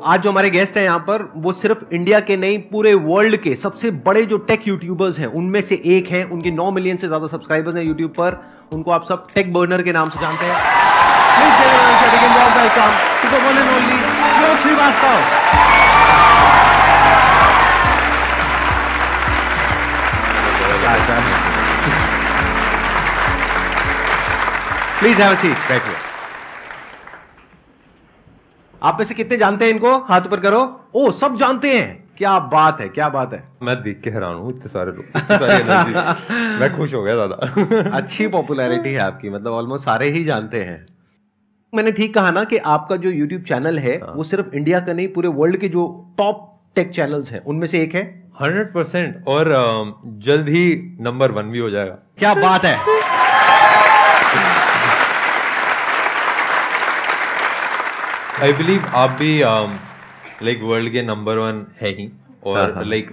आज जो हमारे गेस्ट हैं यहाँ पर वो सिर्फ इंडिया के नहीं पूरे वर्ल्ड के सबसे बड़े जो टेक यूट्यूबर्स हैं उनमें से एक हैं। उनके 9 मिलियन से ज्यादा सब्सक्राइबर्स हैं यूट्यूब पर। उनको आप सब टेक बर्नर के नाम से जानते हैं। प्लीज हैव अ सीट, बैठिए। आप में से कितने जानते हैं इनको? हाथ ऊपर करो। ओ, सब जानते हैं। क्या बात है, क्या बात है। मैं देख के हैरान हूँ, इतने सारे लोग, इतनी सारी एनर्जी। मैं खुश हो गया दादा। अच्छी पॉपुलैरिटी है आपकी, मतलब ऑलमोस्ट सारे ही जानते हैं। मैंने ठीक कहा ना कि आपका जो YouTube चैनल है वो सिर्फ इंडिया का नहीं पूरे वर्ल्ड के जो टॉप टेक चैनल्स हैं उनमें से एक है। 100% और जल्द ही नंबर 1 भी हो जाएगा। क्या बात है। आई बिलीव आप भी लाइक वर्ल्ड के नंबर 1 है ही, और लाइक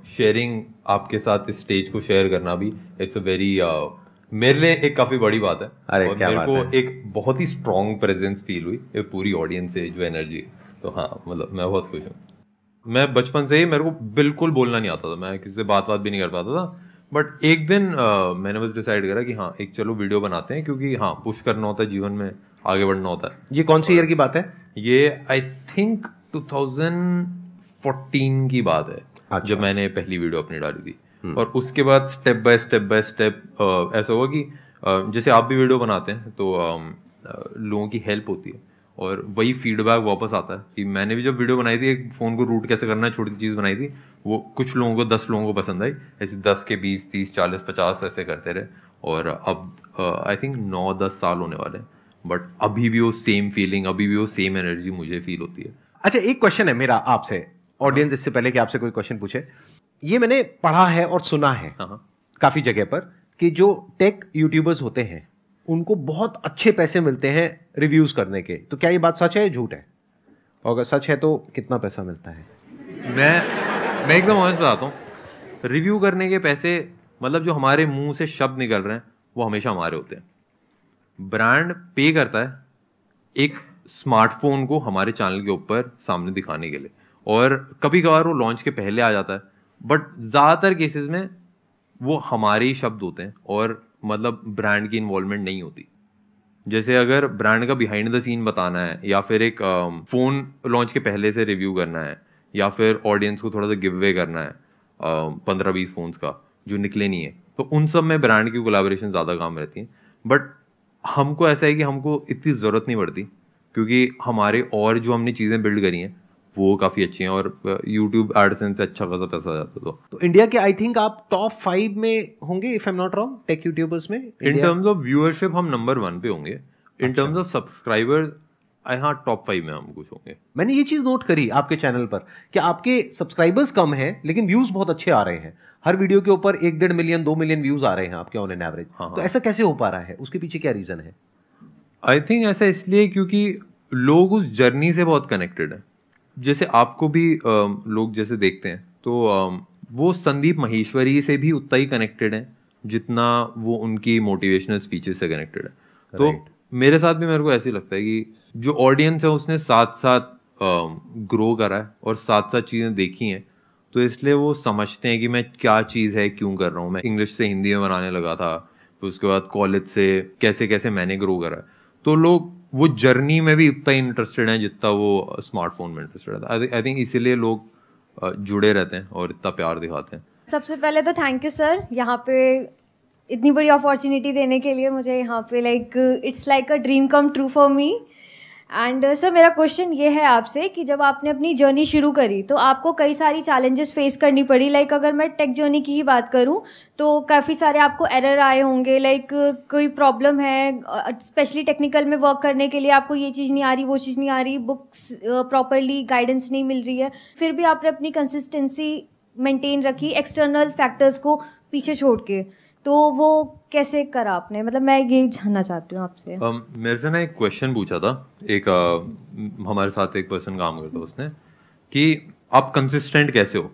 शेयरिंग आपके साथ इस स्टेज को शेयर करना भी इट्स अ वेरी मेरे लिए एक काफी बड़ी बात है। अरे और क्या मेरे बात को है। एक बहुत ही स्ट्रॉन्ग प्रेजेंस फील हुई पूरी ऑडियंस से, जो एनर्जी। तो हाँ, मतलब मैं बहुत खुश हूँ। मैं बचपन से ही, मेरे को बिल्कुल बोलना नहीं आता था, मैं किसी से बात भी नहीं कर पाता था। बट एक दिन मैंने बस डिसाइड करा कि हाँ, एक चलो वीडियो बनाते हैं, क्योंकि हाँ, पुश करना होता है जीवन में, आगे बढ़ना होता है। ये कौन सी ईयर की बात है? ये आई थिंक 2014 की बात है। अच्छा। जब मैंने पहली वीडियो अपनी डाली थी। और उसके बाद स्टेप बाय स्टेप ऐसा हुआ कि जैसे आप भी वीडियो बनाते हैं तो लोगों की हेल्प होती है, और वही फीडबैक वापस आता है कि मैंने भी जब वीडियो बनाई थी, एक फोन को रूट कैसे करना है, छोटी सी चीज बनाई थी, वो कुछ लोगों को 10 लोगों को पसंद आई। ऐसे 10 के 20, 30, 40, 50 ऐसे करते रहे, और अब आई थिंक 9-10 साल होने वाले हैं। बट अभी भी वो सेम फीलिंग, अभी भी वो सेम एनर्जी मुझे फील होती है। अच्छा, एक क्वेश्चन है मेरा आपसे, ऑडियंस, इससे पहले कि आपसे कोई क्वेश्चन पूछे। ये मैंने पढ़ा है और सुना है काफी जगह पर कि जो टेक यूट्यूबर्स होते हैं उनको बहुत अच्छे पैसे मिलते हैं रिव्यूज करने के। तो क्या ये बात सच है या झूठ है? और अगर सच है तो कितना पैसा मिलता है? मैं एकदम ऑनेस्ट बताता हूँ, रिव्यू करने के पैसे, मतलब जो हमारे मुंह से शब्द निकल रहे हैं वो हमेशा हमारे होते हैं। ब्रांड पे करता है एक स्मार्टफोन को हमारे चैनल के ऊपर सामने दिखाने के लिए, और कभी कभार वो लॉन्च के पहले आ जाता है, बट ज्यादातर केसेस में वो हमारे ही शब्द होते हैं, और मतलब ब्रांड की इन्वॉल्वमेंट नहीं होती। जैसे अगर ब्रांड का बिहाइंड द सीन बताना है, या फिर एक फोन लॉन्च के पहले से रिव्यू करना है, या फिर ऑडियंस को थोड़ा सा गिव अवे करना है 15-20 फोन्स का जो निकले नहीं है, तो उन सब में ब्रांड की कोलैबोरेशन ज्यादा काम रहती है। बट हमको ऐसा है कि हमको इतनी जरूरत नहीं पड़ती, क्योंकि हमारे और जो हमने चीजें बिल्ड करी हैं वो काफी अच्छी हैं, और YouTube एडसेंस से अच्छा खासा पैसा आ जाता है। तो इंडिया के आई थिंक आप टॉप 5 में होंगे, if I am not wrong, tech YouTubers में। इन टर्म्स ऑफ व्यूअरशिप हम नंबर 1 पे होंगे। इन टर्म्स ऑफ सब्सक्राइबर्स हाँ, टॉप 5 में हम कुछ होंगे। मैंने ये चीज नोट करी आपके चैनल पर कि आपके सब्सक्राइबर्स कम हैं लेकिन व्यूज बहुत अच्छे आ रहे हैं। हर वीडियो के ऊपर 1-1.5 मिलियन 2 मिलियन व्यूज आ रहे हैं आपके ऑन एन एवरेज। तो ऐसा कैसे हो पा रहा है? उसके पीछे क्या रीजन है? आई थिंक ऐसा इसलिए क्योंकि लोग उस जर्नी से बहुत कनेक्टेड है। जैसे आपको भी लोग जैसे देखते हैं तो वो संदीप माहेश्वरी से भी उतना ही कनेक्टेड है जितना वो उनकी मोटिवेशनल स्पीचेस से कनेक्टेड है। तो मेरे साथ भी मेरे को ऐसे लगता है कि जो ऑडियंस है उसने साथ साथ ग्रो करा है और साथ साथ चीजें देखी हैं, तो इसलिए वो समझते हैं कि मैं क्या चीज है, क्यों कर रहा हूँ। मैं इंग्लिश से हिंदी में बनाने लगा था, फिर उसके बाद कॉलेज से कैसे कैसे मैंने ग्रो करा, तो लोग वो जर्नी में भी उतना ही इंटरेस्टेड है जितना वो स्मार्टफोन में इंटरेस्टेड है। आई थिंक इसीलिए लोग जुड़े रहते हैं और इतना प्यार दिखाते हैं। सबसे पहले तो थैंक यू सर, यहाँ पे इतनी बड़ी अपॉर्चुनिटी देने के लिए मुझे। यहाँ पे it's like a dream come true for me. And sir, मेरा क्वेश्चन ये है आपसे कि जब आपने अपनी जर्नी शुरू करी तो आपको कई सारी चैलेंजेस फेस करनी पड़ी। अगर मैं टेक जर्नी की ही बात करूं तो काफ़ी सारे आपको एरर आए होंगे। कोई प्रॉब्लम है, स्पेशली टेक्निकल में वर्क करने के लिए आपको ये चीज़ नहीं आ रही, वो चीज़ नहीं आ रही, बुक्स प्रॉपरली गाइडेंस नहीं मिल रही है, फिर भी आपने अपनी कंसिस्टेंसी मेंटेन रखी एक्सटर्नल फैक्टर्स को पीछे छोड़ के। तो वो कैसे करा आपने? मतलब मैं ये जानना चाहती हूँ आपसे। मेरे से ना एक क्वेश्चन पूछा था एक हमारे साथ एक पर्सन काम करता है, उसने कि आप कंसिस्टेंट कैसे हो?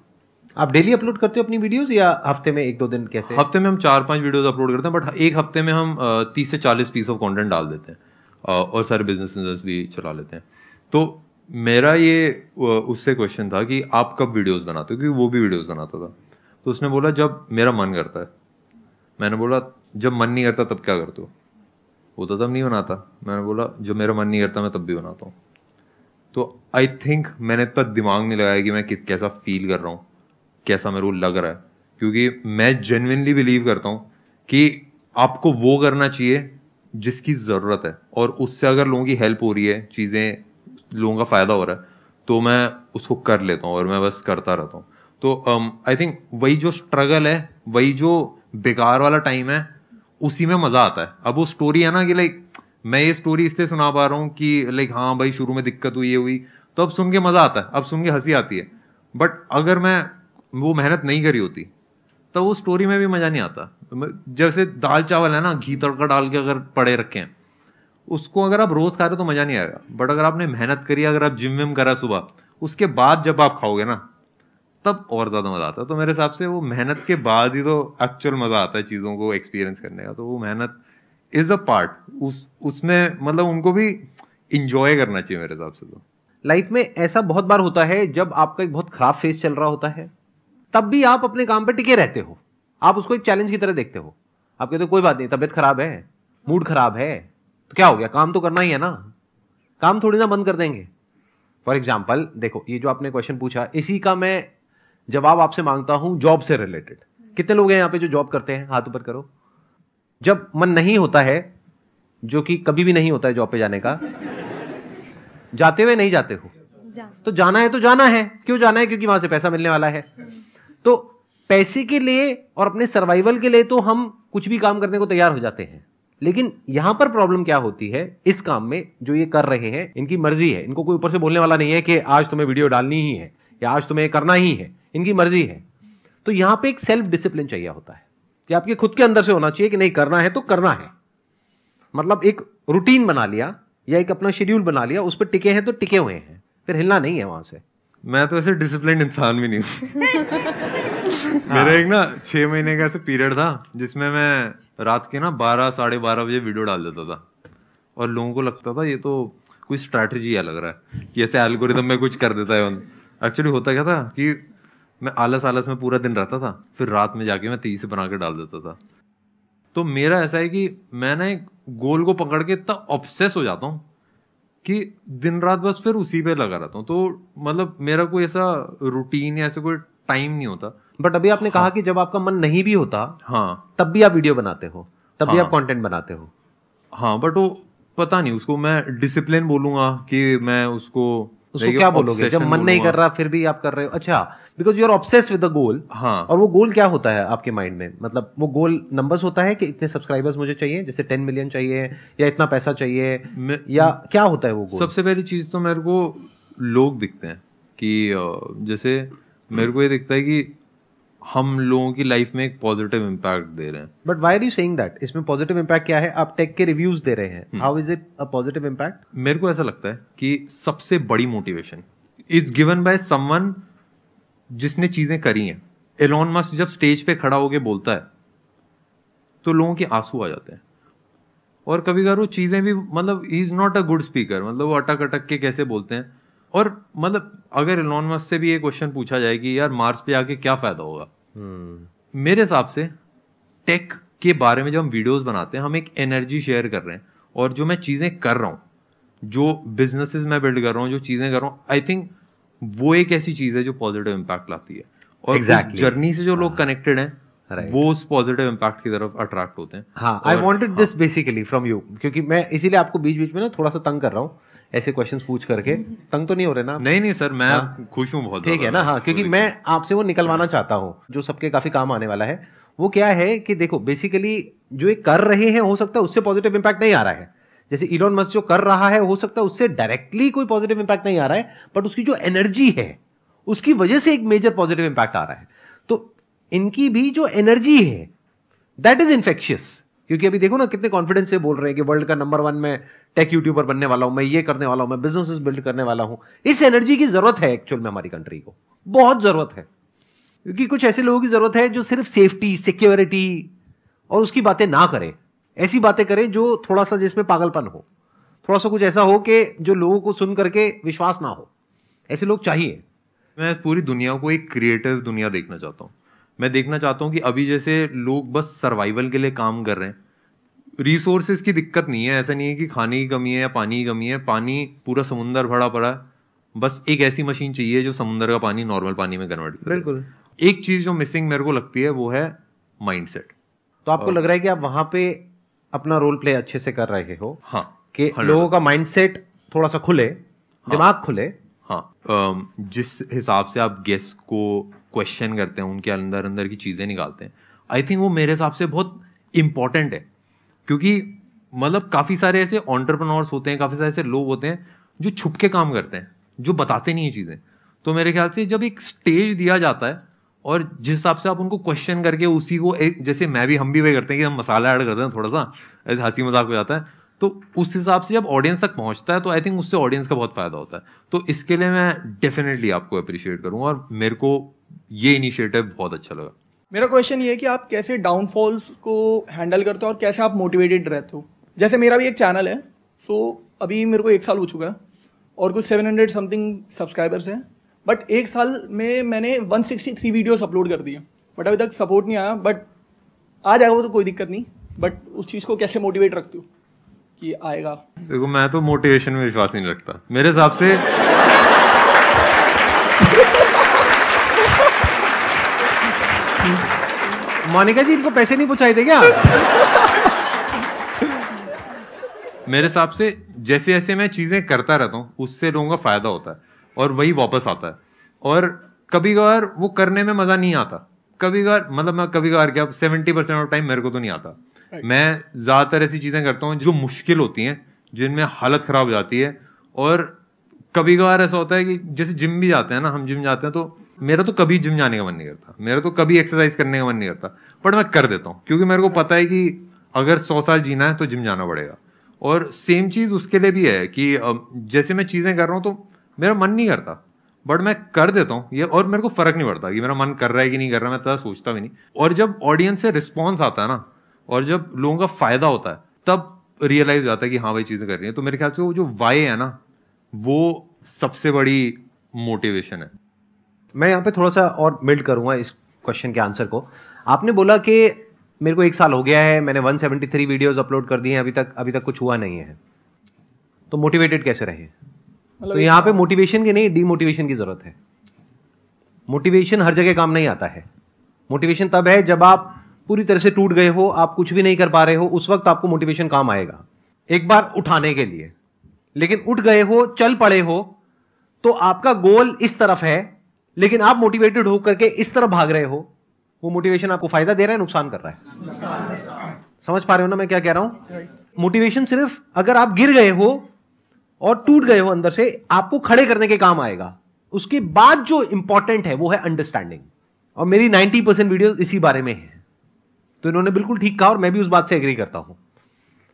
आप डेली अपलोड करते हो अपनी वीडियोस या हफ्ते में 1-2 दिन? कैसे? हफ्ते में हम 4-5 वीडियोस अपलोड करते हैं, बट एक हफ्ते में हम 30 से 40 पीस ऑफ कंटेंट डाल देते हैं, और सारे बिजनेस भी चला लेते हैं। तो मेरा ये उससे क्वेश्चन था कि आप कब वीडियोस बनाते हो, क्योंकि वो भी वीडियोस बनाता था। तो उसने बोला जब मेरा मन करता है। मैंने बोला जब मन नहीं करता तब क्या करते हो? वो तो तब नहीं बनाता। मैंने बोला जब मेरा मन नहीं करता मैं तब भी बनाता हूँ। तो आई थिंक मैंने इतना दिमाग नहीं लगाया कि मैं कैसा फील कर रहा हूँ, कैसा मेरे को लग रहा है, क्योंकि मैं जेन्युइनली बिलीव करता हूँ कि आपको वो करना चाहिए जिसकी ज़रूरत है, और उससे अगर लोगों की हेल्प हो रही है, चीज़ें लोगों का फ़ायदा हो रहा है, तो मैं उसको कर लेता हूँ और मैं बस करता रहता हूँ। तो आई थिंक वही जो स्ट्रगल है, वही जो बेकार वाला टाइम है, उसी में मज़ा आता है। अब वो स्टोरी है ना कि लाइक मैं ये स्टोरी इसलिए सुना पा रहा हूँ कि लाइक हाँ भाई शुरू में दिक्कत हुई, ये हुई, तो अब सुन के मज़ा आता है, अब सुन के हंसी आती है। बट अगर मैं वो मेहनत नहीं करी होती तो वो स्टोरी में भी मज़ा नहीं आता। जैसे दाल चावल है ना, घी तड़का डाल के अगर पड़े रखे हैं, उसको अगर आप रोज खा रहे हो तो मजा नहीं आएगा। बट अगर आपने मेहनत करी, अगर आप जिम विम करा सुबह, उसके बाद जब आप खाओगे ना, तब और ज्यादा मजा आता है। तो मेरे हिसाब से वो मेहनत के बाद ही तो एक्चुअल मजा आता है चीजों को एक्सपीरियंस करने का। तो वो मेहनत इज अ पार्ट, उसमें मतलब उनको भी इंजॉय करना चाहिए मेरे हिसाब से। तो लाइफ में ऐसा बहुत बार होता है जब आपका एक बहुत खराब फेस चल रहा होता है, तब भी आप अपने काम पे टिके रहते हो। आप उसको एक चैलेंज की तरह देखते हो। आप कहते हो कोई बात नहीं, तबीयत खराब है, मूड खराब है, तो क्या हो गया, काम तो करना ही है ना, काम थोड़ी ना बंद कर देंगे। फॉर एग्जाम्पल देखो, ये जो आपने क्वेश्चन पूछा, इसी का मैं जवाब आपसे मांगता हूं जॉब से रिलेटेड। कितने लोग हैं यहां पे जो जॉब करते हैं? हाथ ऊपर करो। जब मन नहीं होता है, जो कि कभी भी नहीं होता है जॉब पे जाने का, जाते हुए नहीं जाते हो? तो जाना है तो जाना है। क्यों जाना है? क्योंकि वहां से पैसा मिलने वाला है। तो पैसे के लिए और अपने सर्वाइवल के लिए तो हम कुछ भी काम करने को तैयार हो जाते हैं। लेकिन यहां पर प्रॉब्लम क्या होती है इस काम में, जो ये कर रहे हैं इनकी मर्जी है, इनको कोई ऊपर से बोलने वाला नहीं है कि आज तुम्हें वीडियो डालनी ही है या आज तुम्हें करना ही है, इनकी मर्जी है। तो यहां पे एक सेल्फ डिसिप्लिन चाहिए होता है कि आपके खुद के अंदर से होना चाहिए कि नहीं, करना है तो करना है। मतलब एक रूटीन बना लिया या एक अपना शेड्यूल बना लिया, उस पर टिके हैं तो टिके हुए हैं, फिर हिलना नहीं है वहां से। मैं तो ऐसे डिसिप्लिन इंसान भी नहीं हूँ। मेरा एक ना 6 महीने का ऐसे पीरियड था जिसमें मैं रात के ना 12 साढ़े 12 बजे वीडियो डाल देता था, और लोगों को लगता था ये तो कोई स्ट्रैटेजी है लग रहा है कि ऐसे एल्गोरिदम में कुछ कर देता है। एक्चुअली होता क्या था कि मैं आलस में पूरा दिन रहता था, फिर रात में जाके मैं तेजी से बना के डाल देता था। तो मेरा ऐसा है कि मैं ना एक गोल को पकड़ के इतना ऑब्सेस हो जाता हूँ कि दिन रात बस फिर उसी पे लगा रहता हूँ। तो मतलब मेरा कोई ऐसा रूटीन या ऐसा कोई टाइम नहीं होता। बट अभी आपने कहा कि जब आपका मन नहीं भी होता, हाँ, तब भी आप वीडियो बनाते हो, तब भी आप कंटेंट बनाते हो। हाँ, बट वो पता नहीं, उसको मैं डिसिप्लिन बोलूंगा कि मैं उसको क्या बोलोगे? जब मन नहीं कर रहा फिर भी आप कर रहे हो। अच्छा, because you are obsessed with the goal. हाँ, और वो गोल क्या होता है आपके माइंड में? मतलब वो गोल नंबर्स होता है कि इतने सब्सक्राइबर्स मुझे चाहिए, जैसे 10 मिलियन चाहिए या इतना पैसा चाहिए, या क्या होता है वो गोल? सबसे पहली चीज तो मेरे को लोग दिखते हैं कि जैसे मेरे को ये दिखता है कि हम लोगों की लाइफ में एक पॉजिटिव इम्पैक्ट दे रहे हैं। But why are you saying that? इसमें पॉजिटिव इम्पैक्ट क्या है? आप टेक के रिव्यूज दे रहे हैं, how is it a positive impact? मेरे को ऐसा लगता है कि सबसे बड़ी motivation is given by someone जिसने चीजें करी हैं। एलोन मस्क जब स्टेज पे खड़ा होके बोलता है तो लोगों के आंसू आ जाते हैं, और कभी कभार वो चीजें भी, मतलब he is not a good speaker, मतलब वो अटक अटक के कैसे बोलते हैं। और मतलब अगर एलोन मस्क से भी ये क्वेश्चन पूछा जाए कि यार मार्स पे आके क्या फायदा होगा, मेरे हिसाब से टेक के बारे में जब हम वीडियोस बनाते हैं, हम एक एनर्जी शेयर कर रहे हैं। और जो मैं चीजें कर रहा हूँ, जो बिजनेसेस मैं बिल्ड कर रहा हूँ, जो चीजें कर रहा हूँ, आई थिंक वो एक ऐसी चीज है जो पॉजिटिव इम्पैक्ट लाती है। और जर्नी से जो लोग कनेक्टेड हैं, वो उस पॉजिटिव इम्पैक्ट की तरफ अट्रैक्ट होते हैं। हाँ, I wanted this basically from you, क्योंकि मैं इसीलिए आपको बीच बीच में ना थोड़ा सा तंग कर रहा हूँ ऐसे क्वेश्चंस पूछ करके। तंग तो नहीं हो रहे ना? नहीं सर, मैं खुश हूँ बहुत। ठीक है ना? हाँ, क्योंकि मैं आपसे वो निकलवाना चाहता हूँ जो सबके काफी काम आने वाला है। वो क्या है कि देखो, बेसिकली जो ये कर रहे हैं, हो सकता है उससे पॉजिटिव इंपैक्ट नहीं आ रहा है। जैसे इलोन मस्क जो कर रहा है, हो सकता है उससे डायरेक्टली कोई पॉजिटिव इंपैक्ट नहीं आ रहा है, बट उसकी जो एनर्जी है उसकी वजह से एक मेजर पॉजिटिव इंपैक्ट आ रहा है। तो इनकी भी जो एनर्जी है दैट इज इन्फेक्शियस। क्योंकि अभी देखो ना कितने कॉन्फिडेंस से बोल रहे हैं कि वर्ल्ड का नंबर 1 मैं टेक यूट्यूबर बनने वाला हूं, मैं ये करने वाला हूं, मैं बिजनेसेस बिल्ड करने वाला हूं। इस एनर्जी की जरूरत है एक्चुअल में, हमारी कंट्री को बहुत जरूरत है। क्योंकि कुछ ऐसे लोगों की जरूरत है जो सिर्फ सेफ्टी, सिक्योरिटी और उसकी बातें ना करें, ऐसी बातें करें जो थोड़ा सा जिसमें पागलपन हो। थोड़ा सा कुछ ऐसा हो कि जो लोगों को सुन करके विश्वास ना हो, ऐसे लोग चाहिए। मैं पूरी दुनिया को एक क्रिएटिव दुनिया देखना चाहता हूँ। मैं देखना चाहता हूँ कि अभी जैसे लोग बस सर्वाइवल के लिए काम कर रहे हैं, रिसोर्सेज की दिक्कत नहीं है, ऐसा नहीं है कि खाने की कमी है या पानी की कमी है, पानी पूरा समुंदर भरा पड़ा है, बस एक ऐसी मशीन चाहिए जो समुंदर का पानी नॉर्मल पानी में कन्वर्ट करे। बिल्कुल। एक चीज जो मिसिंग मेरे को लगती है वो है माइंडसेट। तो आपको लग रहा है कि आप वहां पे अपना रोल प्ले अच्छे से कर रहे हो? हाँ, कि लोगों का माइंडसेट थोड़ा सा खुले, दिमाग खुले। हाँ, जिस हिसाब से आप गेस्ट को क्वेश्चन करते हैं, उनके अंदर अंदर की चीजें निकालते हैं, आई थिंक वो मेरे हिसाब से बहुत इंपॉर्टेंट है। क्योंकि मतलब काफी सारे ऐसे एंटरप्रेन्योर्स होते हैं, काफी सारे ऐसे लोग होते हैं जो छुप के काम करते हैं, जो बताते नहीं है चीजें। तो मेरे ख्याल से जब एक स्टेज दिया जाता है और जिस हिसाब से आप उनको क्वेश्चन करके उसी को एक, जैसे हम भी वही करते हैं कि हम मसाला ऐड करते हैं, थोड़ा सा ऐसे हंसी मजाक हो जाता है, तो उस हिसाब से जब ऑडियंस तक पहुंचता है तो आई थिंक उससे ऑडियंस का बहुत फायदा होता है। तो इसके लिए मैं डेफिनेटली आपको अप्रिशिएट करूंगा और मेरे को ये इनिशिएटिव बहुत अच्छा लगा। मेरा क्वेश्चन ये है कि आप कैसे डाउनफॉल्स को हैंडल करते हो और कैसे आप मोटिवेटेड रहते हो? जैसे मेरा भी एक चैनल है, सो अभी मेरे को 1 साल हो चुका है और कुछ 700 समथिंग सब्सक्राइबर्स हैं, बट 1 साल में मैंने 163 वीडियोस अपलोड कर दिए, बट अभी तक सपोर्ट नहीं आया। बट आ जाएगा वो तो कोई दिक्कत नहीं, बट उस चीज़ को कैसे मोटिवेट रखते हो कि आएगा? देखो, मैं तो मोटिवेशन में विश्वास नहीं रखता। मेरे हिसाब से मोनिका जी, इनको पैसे नहीं पहुंचाए थे क्या? मेरे हिसाब से जैसे जैसे मैं चीजें करता रहता हूँ उससे लोगों का फायदा होता है और वही वापस आता है। और कभी कभार वो करने में मजा नहीं आता, कभी कभार मतलब मैं कभी कभार क्या 70% ऑफ टाइम मेरे को तो नहीं आता। मैं ज्यादातर ऐसी चीजें करता हूँ जो मुश्किल होती हैं, जिनमें हालत खराब हो जाती है। और कभी कभार ऐसा होता है कि जैसे जिम भी जाते हैं ना, हम जिम जाते हैं तो मेरा तो कभी जिम जाने का मन नहीं करता, मेरा तो कभी एक्सरसाइज करने का मन नहीं करता, बट मैं कर देता हूँ क्योंकि मेरे को पता है कि अगर 100 साल जीना है तो जिम जाना पड़ेगा। और सेम चीज उसके लिए भी है कि जैसे मैं चीजें कर रहा हूँ तो मेरा मन नहीं करता, बट मैं कर देता हूँ ये, और मेरे को फर्क नहीं पड़ता कि मेरा मन कर रहा है कि नहीं कर रहा, मैं तो सोचता भी नहीं। और जब ऑडियंस से रिस्पॉन्स आता है ना, और जब लोगों का फायदा होता है, तब रियलाइज हो जाता है कि हाँ भाई चीजें कर रही है। तो मेरे ख्याल से वो जो वाई है ना, वो सबसे बड़ी मोटिवेशन है। मैं यहाँ पे थोड़ा सा और बिल्ड करूंगा इस क्वेश्चन के आंसर को। आपने बोला कि मेरे को 1 साल हो गया है, मैंने 173 वीडियोस अपलोड कर दिए हैं, अभी तक कुछ हुआ नहीं है, तो मोटिवेटेड कैसे रहे? तो यहाँ पे मोटिवेशन की नहीं, डीमोटिवेशन की जरूरत है। मोटिवेशन हर जगह काम नहीं आता है। मोटिवेशन तब है जब आप पूरी तरह से टूट गए हो, आप कुछ भी नहीं कर पा रहे हो, उस वक्त आपको मोटिवेशन काम आएगा एक बार उठाने के लिए। लेकिन उठ गए हो, चल पड़े हो, तो आपका गोल इस तरफ है, लेकिन आप मोटिवेटेड होकर के इस तरफ भाग रहे हो, वो मोटिवेशन आपको फायदा दे रहा है, नुकसान कर रहा है? समझ पा रहे हो ना मैं क्या कह रहा हूं? मोटिवेशन सिर्फ अगर आप गिर गए हो और टूट गए हो अंदर से, आपको खड़े करने के काम आएगा। उसके बाद जो इंपॉर्टेंट है वो है अंडरस्टैंडिंग, और मेरी 90% वीडियो इसी बारे में है। तो इन्होंने बिल्कुल ठीक कहा और मैं भी उस बात से एग्री करता हूं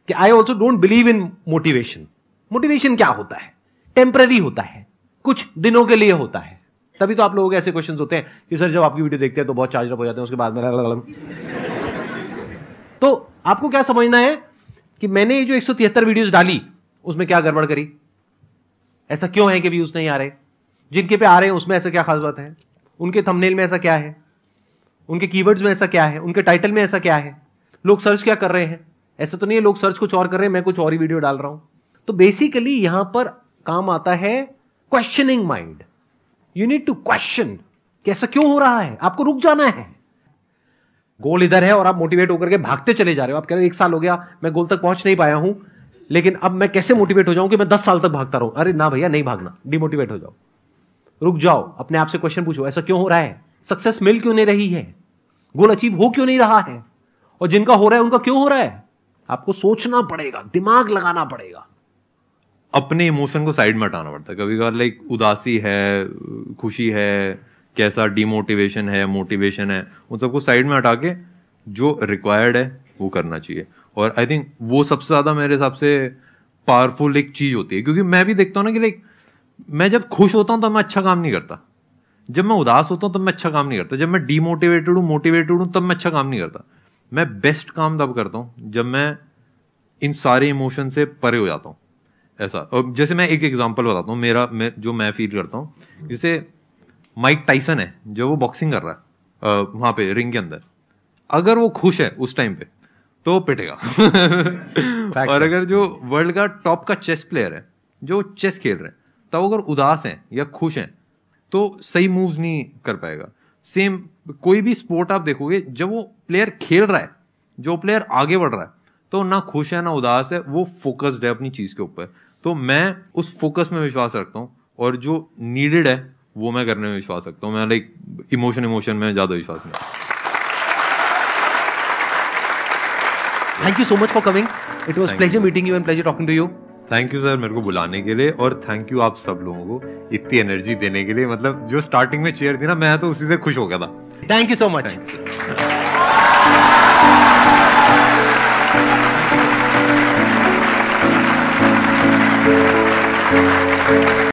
कि I also don't believe in motivation. Motivation क्या होता है? टेम्पररी होता है, कुछ दिनों के लिए होता है। तभी तो आप लोगों के ऐसे क्वेश्चंस होते हैं कि सर जब आपकी वीडियो देखते हैं तो बहुत चार्ज अप हो जाते हैं, उसके बाद में तो आपको क्या समझना है कि मैंने ये जो 173 वीडियोस डाली उसमें क्या गड़बड़ करी? ऐसा क्यों है कि व्यूज नहीं आ रहे? जिनके पे आ रहे हैं उसमें ऐसा क्या खास बात है? उनके थंबनेल में ऐसा क्या है? उनके कीवर्ड्स में ऐसा क्या है? उनके टाइटल में ऐसा क्या है? लोग सर्च क्या कर रहे हैं? ऐसा तो नहीं है लोग सर्च कुछ और कर रहे हैं, मैं कुछ और ही वीडियो डाल रहा हूं। तो बेसिकली यहां पर काम आता है questioning mind. You need to question कि ऐसा क्यों हो रहा है, आपको रुक जाना है। गोल इधर है और आप मोटिवेट होकर के भागते चले जा रहे हो। आप कह रहे हो 1 साल हो गया मैं गोल तक पहुंच नहीं पाया हूं, लेकिन अब मैं कैसे मोटिवेट हो जाऊं कि मैं 10 साल तक भागता रहूं? अरे ना भैया, नहीं भागना, डिमोटिवेट हो जाओ, रुक जाओ, अपने आप से क्वेश्चन पूछो, ऐसा क्यों हो रहा है? सक्सेस मिल क्यों नहीं रही है? गोल अचीव हो क्यों नहीं रहा है? और जिनका हो रहा है उनका क्यों हो रहा है? आपको सोचना पड़ेगा, दिमाग लगाना पड़ेगा। अपने इमोशन को साइड में हटाना पड़ता है। कभी कभार लाइक उदासी है, खुशी है, कैसा डिमोटिवेशन है, मोटिवेशन है, उन सबको साइड में हटा के जो रिक्वायर्ड है वो करना चाहिए। और आई थिंक वो सबसे ज्यादा मेरे हिसाब से पावरफुल एक चीज होती है। क्योंकि मैं भी देखता हूँ ना कि लाइक मैं जब खुश होता हूँ तो मैं अच्छा काम नहीं करता, जब मैं उदास होता हूँ तब मैं अच्छा काम नहीं करता, जब मैं डिमोटिवेटेड हूँ, मोटिवेटेड हूँ, तब मैं अच्छा काम नहीं करता। मैं बेस्ट काम तब करता हूँ जब मैं इन सारे इमोशन से परे हो जाता हूँ। ऐसा। और जैसे मैं एक एग्जांपल बताता हूँ जो मैं फील करता हूँ, जैसे माइक टाइसन है जो वो बॉक्सिंग कर रहा है वहां पे रिंग के अंदर, अगर वो खुश है उस टाइम पे तो पिटेगा और अगर जो वर्ल्ड का टॉप का चेस प्लेयर है जो चेस खेल रहे हैं, तब अगर उदास हैं या खुश हैं तो सही मूव्स नहीं कर पाएगा। सेम कोई भी स्पोर्ट आप देखोगे, जब वो प्लेयर खेल रहा है, जो प्लेयर आगे बढ़ रहा है, तो ना खुश है ना उदास है, वो फोकस्ड है अपनी चीज के ऊपर। तो मैं उस फोकस में विश्वास रखता हूँ और जो नीडेड है वो मैं करने में विश्वास रखता हूँ। मैं लाइक इमोशन में ज्यादा विश्वास नहीं। Thank you so much for coming, it was pleasure meeting you and pleasure talking to you. Thank you sir मेरे को बुलाने के लिए, और थैंक यू आप सब लोगों को इतनी एनर्जी देने के लिए। मतलब जो स्टार्टिंग में चेयर थी ना, मैं तो उसी से खुश हो गया था। Thank you so much. Thank you sir.